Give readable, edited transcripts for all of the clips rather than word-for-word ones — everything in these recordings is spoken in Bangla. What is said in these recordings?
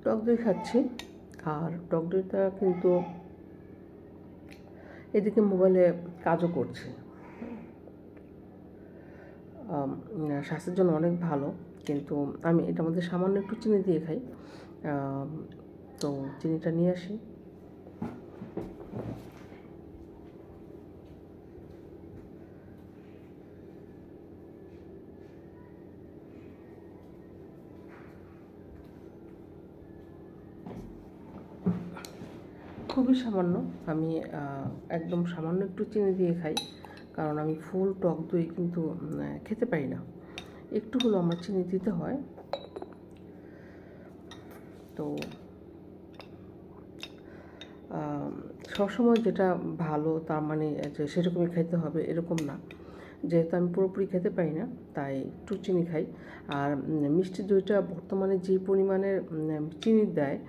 টক দই খাচ্ছি। আর টক দইটা কিন্তু এদিকে মোবাইলে কাজও করছে, স্বাস্থ্যের জন্য অনেক ভালো। কিন্তু আমি এটার মধ্যে সামান্য একটু চিনি দিয়ে খাই। তো চিনিটা নিয়ে আসি। খুবই সামান্য, আমি একদম সামান্য একটু চিনি দিয়ে খাই, কারণ আমি ফুল টক দই কিন্তু খেতে পারি না, একটু হলেও আমার চিনি দিতে হয়। তো সবসময় যেটা ভালো তার মানে যে সেরকমই খেতে হবে এরকম না। যেহেতু আমি পুরোপুরি খেতে পারি না, তাই একটু চিনি খাই। আর মিষ্টি দইটা বর্তমানে যে পরিমাণের চিনি দেয়,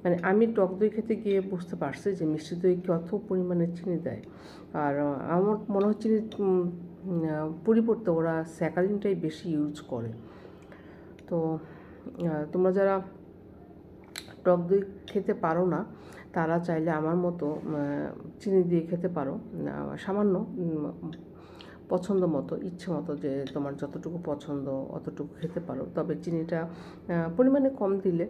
মানে আমি টক দই খেতে গিয়ে বুঝতে পারছি যে মিষ্টি দই কত পরিমাণে চিনি দেয়। আর আমার মনে হয় চিনির পরিবর্তে ওরা স্যাকারিনটাই বেশি ইউজ করে। তো তোমরা যারা টক দই খেতে পারো না, তারা চাইলে আমার মতো চিনি দিয়ে খেতে পারো, সামান্য পছন্দ মতো, ইচ্ছে মতো, যে তোমার যতটুকু পছন্দ অতটুকু খেতে পারো। তবে চিনিটা পরিমাণে কম দিলে।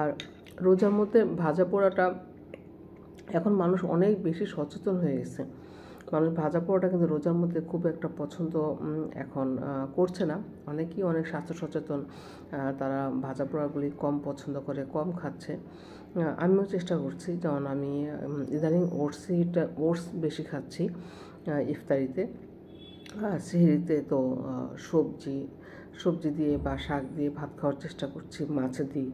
আর রোজার মধ্যে ভাজা পোড়াটা, এখন মানুষ অনেক বেশি সচেতন হয়ে গেছে। মানুষ ভাজা পোড়াটা কিন্তু রোজার মধ্যে খুব একটা পছন্দ এখন করছে না। অনেকেই অনেক স্বাস্থ্য সচেতন, তারা ভাজা পোড়াগুলি কম পছন্দ করে, কম খাচ্ছে। আমিও চেষ্টা করছি, যেমন আমি ইদানিং ওটস বেশি খাচ্ছি ইফতারিতে। সেহরিতে তো সবজি দিয়ে বা শাক দিয়ে ভাত খাওয়ার চেষ্টা করছি, মাছ দিয়ে।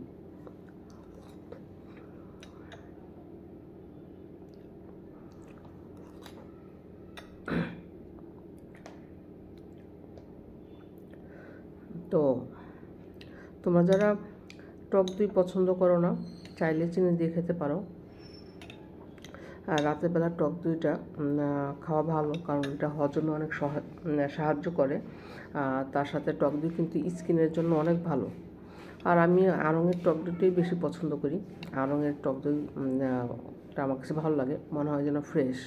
তো তোমরা যারা টক দই পছন্দ করো না, চাইলে চিনি দিয়ে খেতে পারো। আর রাতের বেলা টক দইটা খাওয়া ভালো, কারণ এটা হজমে অনেক সাহায্য করে। তার সাথে টক দই কিন্তু স্কিনের জন্য অনেক ভালো। আর আমি আড়ঙের টক দইটাই বেশি পছন্দ করি। আড়ঙের টক দইটা আমার কাছে ভালো লাগে, মনে হয় যেন ফ্রেশ।